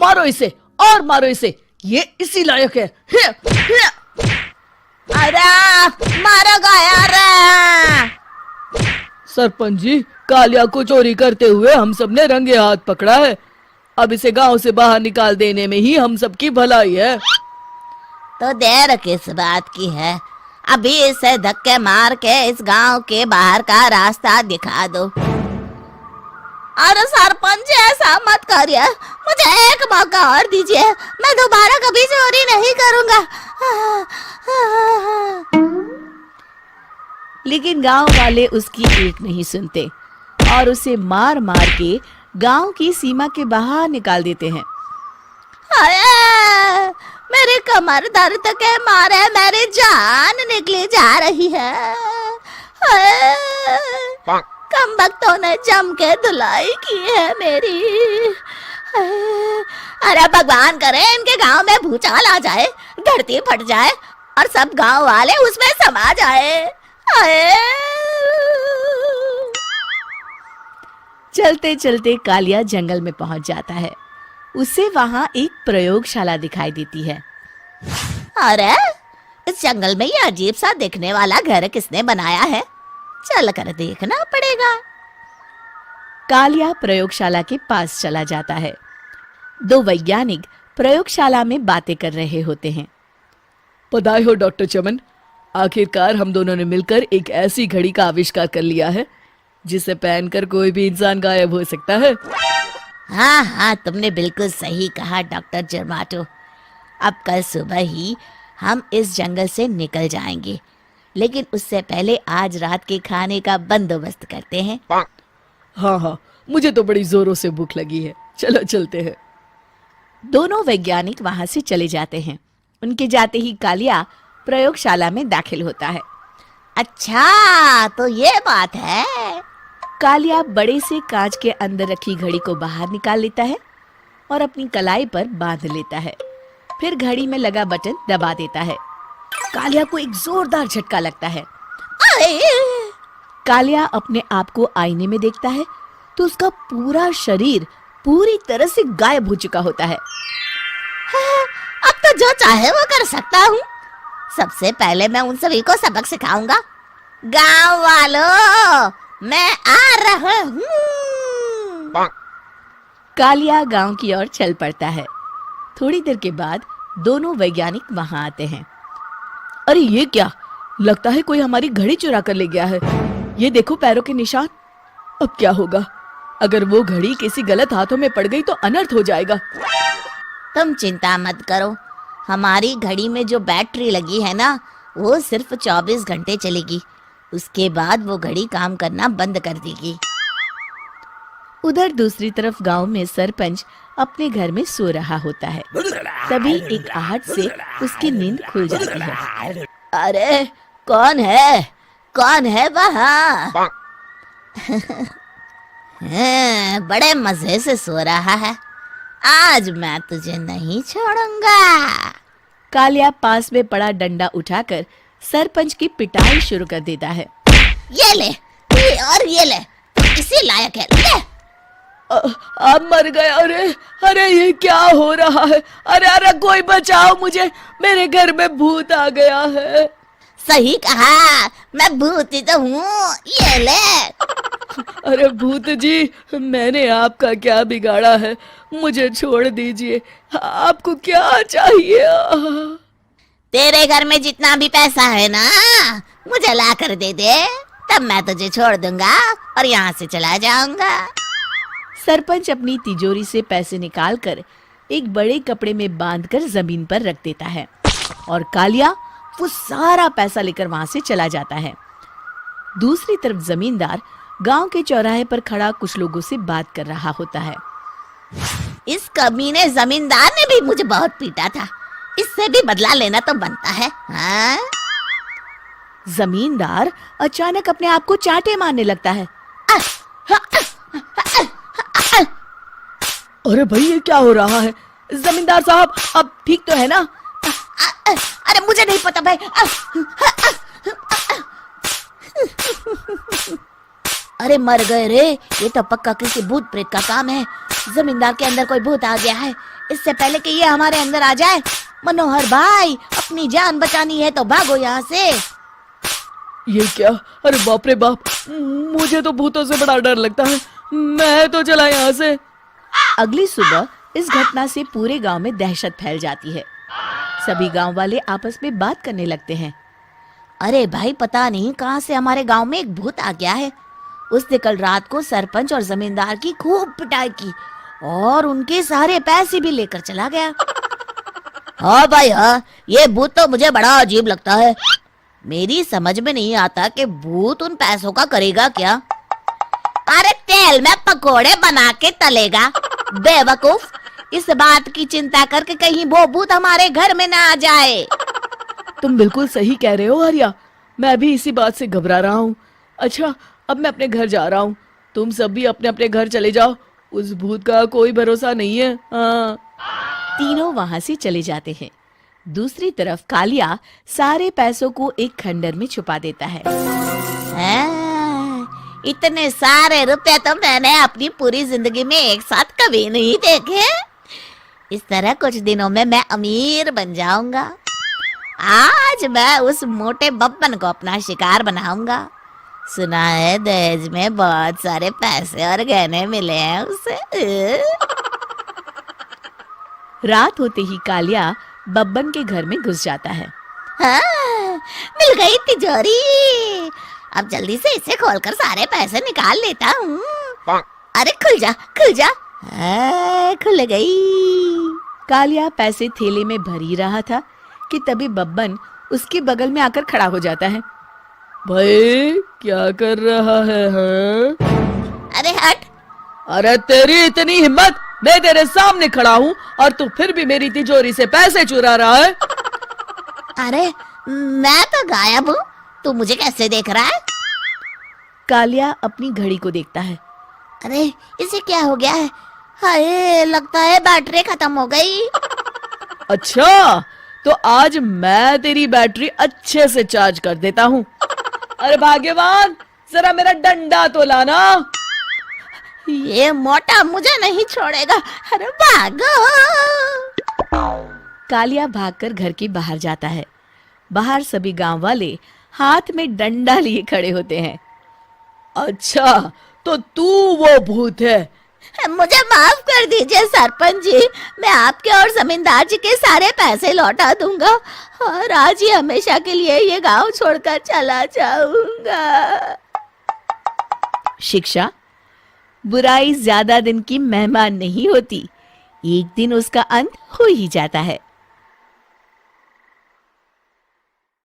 मारो इसे और मारो इसे, ये इसी लायक है। अरे मारो गया रे। सरपंच जी, कालिया को चोरी करते हुए हम सब ने रंगे हाथ पकड़ा है। अब इसे गांव से बाहर निकाल देने में ही हम सबकी भलाई है। तो देर किस बात की है, अभी इसे धक्के मार के इस गांव के बाहर का रास्ता दिखा दो। अरे सरपंच जी, ऐसा मत करिए, मुझे एक मौका और दीजिए, मैं दोबारा कभी चोरी नहीं करूंगा। लेकिन गांव वाले उसकी एक नहीं सुनते और उसे मार मार के गांव की सीमा के बाहर निकाल देते हैं। अरे मेरी कमर दर्द के मारे मेरी जान निकली जा रही है। कम वक्तों ने जम के धुलाई की है मेरी। अरे भगवान करे इनके गांव में भूचाल आ जाए, धरती फट जाए और सब गांव वाले उसमें समा जाए। चलते चलते कालिया जंगल में पहुंच जाता है। उसे वहां एक प्रयोगशाला दिखाई देती है। अरे इस जंगल में ये अजीब सा दिखने वाला घर किसने बनाया है, चल कर देखना पड़ेगा। कालिया प्रयोगशाला के पास चला जाता है। दो वैज्ञानिक प्रयोगशाला में बातें कर रहे होते हैं। बधाई हो डॉक्टर चमन, आखिरकार हम दोनों ने मिलकर एक ऐसी घड़ी का आविष्कार कर लिया है जिसे पहनकर कोई भी इंसान गायब हो सकता है। हाँ हाँ, तुमने बिल्कुल सही कहा डॉक्टर जर्माटो। अब कल सुबह ही हम इस जंगल से निकल जाएंगे, लेकिन उससे पहले आज रात के खाने का बंदोबस्त करते हैं। हाँ हाँ, मुझे तो बड़ी जोरों से भूख लगी है, चलो चलते हैं। दोनों वैज्ञानिक वहां से चले जाते हैं। उनके जाते ही कालिया प्रयोगशाला में दाखिल होता है। अच्छा तो ये बात है। कालिया बड़े से कांच के अंदर रखी घड़ी को बाहर निकाल लेता है और अपनी कलाई पर बांध लेता है। फिर घड़ी में लगा बटन दबा देता है। कालिया को एक जोरदार झटका लगता है। कालिया अपने आप को आईने में देखता है तो उसका पूरा शरीर पूरी तरह से गायब हो चुका होता है। अब तो जो चाहे वो कर सकता हूँ। सबसे पहले मैं उन सभी को सबक सिखाऊंगा। गांव वालों, मैं आ रहा हूँ। कालिया गांव की ओर चल पड़ता है। थोड़ी देर के बाद दोनों वैज्ञानिक वहां आते हैं। अरे ये क्या, लगता है कोई हमारी घड़ी चुरा कर ले गया है। ये देखो पैरों के निशान। अब क्या होगा, अगर वो घड़ी किसी गलत हाथों में पड़ गई तो अनर्थ हो जाएगा। तुम चिंता मत करो, हमारी घड़ी में जो बैटरी लगी है ना, वो सिर्फ 24 घंटे चलेगी। उसके बाद वो घड़ी काम करना बंद कर देगी। उधर दूसरी तरफ गांव में सरपंच अपने घर में सो रहा होता है। तभी एक आहट से उसकी नींद खुल जाती है। अरे कौन है वहाँ? बड़े मजे से सो रहा है, आज मैं तुझे नहीं छोड़ूंगा। कालिया पास में पड़ा डंडा उठाकर सरपंच की पिटाई शुरू कर देता है। ये ले, ये ले, इसी लायक है, ले। अब मर गया। अरे ये क्या हो रहा है? अरे कोई बचाओ मुझे, मेरे घर में भूत आ गया है। सही कहा, मैं भूत ही तो हूँ, ये ले। अरे भूत जी, मैंने आपका क्या बिगाड़ा है, मुझे छोड़ दीजिए। आपको क्या चाहिए? तेरे घर में जितना भी पैसा है ना, मुझे ला कर दे दे, तब मैं तुझे छोड़ दूंगा और यहाँ से चला जाऊंगा। सरपंच अपनी तिजोरी से पैसे निकालकर एक बड़े कपड़े में बांधकर जमीन पर रख देता है और कालिया वो सारा पैसा लेकर वहां से चला जाता है। दूसरी तरफ जमींदार गांव के चौराहे पर खड़ा कुछ लोगों से बात कर रहा होता है। इस कमीने जमींदार ने भी मुझे बहुत पीटा था, इससे भी बदला लेना तो बनता है। हाँ? जमींदार अचानक अपने आप को चांटे मारने लगता है। अरे भाई ये क्या हो रहा है? जमींदार साहब, अब ठीक तो है ना? अरे मुझे नहीं पता भाई। अरे मर गए रे, ये तो पक्का किसी भूत प्रेत का काम है। जमींदार के अंदर कोई भूत आ गया है। इससे पहले कि ये हमारे अंदर आ जाए, मनोहर भाई अपनी जान बचानी है तो भागो यहाँ से। ये क्या? अरे बाप रे बाप, मुझे तो भूतों से बड़ा डर लगता है। मैं तो चला यहाँ से। अगली सुबह इस घटना से पूरे गांव में दहशत फैल जाती है। सभी गांव वाले आपस में बात करने लगते हैं। अरे भाई, पता नहीं कहाँ से हमारे गांव में एक भूत आ गया है। उसने कल रात को सरपंच और जमींदार की खूब पिटाई की और उनके सारे पैसे भी लेकर चला गया। हाँ भाई हाँ, ये भूत तो मुझे बड़ा अजीब लगता है। मेरी समझ में नहीं आता कि भूत उन पैसों का करेगा क्या। अरे तेल में पकोड़े बना के तलेगा, बेवकूफ। इस बात की चिंता करके कहीं वो भूत हमारे घर में ना आ जाए। तुम बिल्कुल सही कह रहे हो आर्या, मैं भी इसी बात से घबरा रहा हूँ। अच्छा, अब मैं अपने घर जा रहा हूँ। तुम सब भी अपने अपने घर चले जाओ, उस भूत का कोई भरोसा नहीं है। हाँ। तीनों वहां से चले जाते हैं। दूसरी तरफ कालिया सारे पैसों को एक खंडर में छुपा देता है। इतने सारे रुपए तो मैंने अपनी पूरी जिंदगी में एक साथ कभी नहीं देखे। इस तरह कुछ दिनों में मैं अमीर बन जाऊंगा। आज मैं उस मोटे बब्बन को अपना शिकार बनाऊंगा। सुना है दहेज में बहुत सारे पैसे और गहने मिले हैं उसे। रात होते ही कालिया बब्बन के घर में घुस जाता है। हाँ, मिल गई तिजोरी। अब जल्दी से इसे खोलकर सारे पैसे निकाल लेता हूँ। अरे खुल जा, खुल जा। खुल गई। कालिया पैसे थैले में भर ही रहा था कि तभी बब्बन उसके बगल में आकर खड़ा हो जाता है। भाई क्या कर रहा है? हाँ? अरे हट। अरे तेरी इतनी हिम्मत, मैं तेरे सामने खड़ा हूँ और तू फिर भी मेरी तिजोरी से पैसे चुरा रहा है। अरे मैं तो गायब हूँ, तू मुझे कैसे देख रहा है? कालिया अपनी घड़ी को देखता है। अरे इसे क्या हो गया है? हाय, लगता है बैटरी खत्म हो गई। अच्छा, तो आज मैं तेरी बैटरी अच्छे से चार्ज कर देता हूँ। अरे भाग्यवान, जरा मेरा डंडा तो लाना। ये मोटा मुझे नहीं छोड़ेगा। अरे भागो। कालिया भागकर घर के बाहर जाता है। बाहर सभी गांव वाले हाथ में डंडा लिए खड़े होते हैं। अच्छा, तो तू वो भूत है? मुझे माफ कर दीजिए सरपंच जी, मैं आपके और जमींदार जी के सारे पैसे लौटा दूंगा और आज ही हमेशा के लिए ये गांव छोड़कर चला जाऊंगा। शिक्षा: बुराई ज्यादा दिन की मेहमान नहीं होती, एक दिन उसका अंत हो ही जाता है।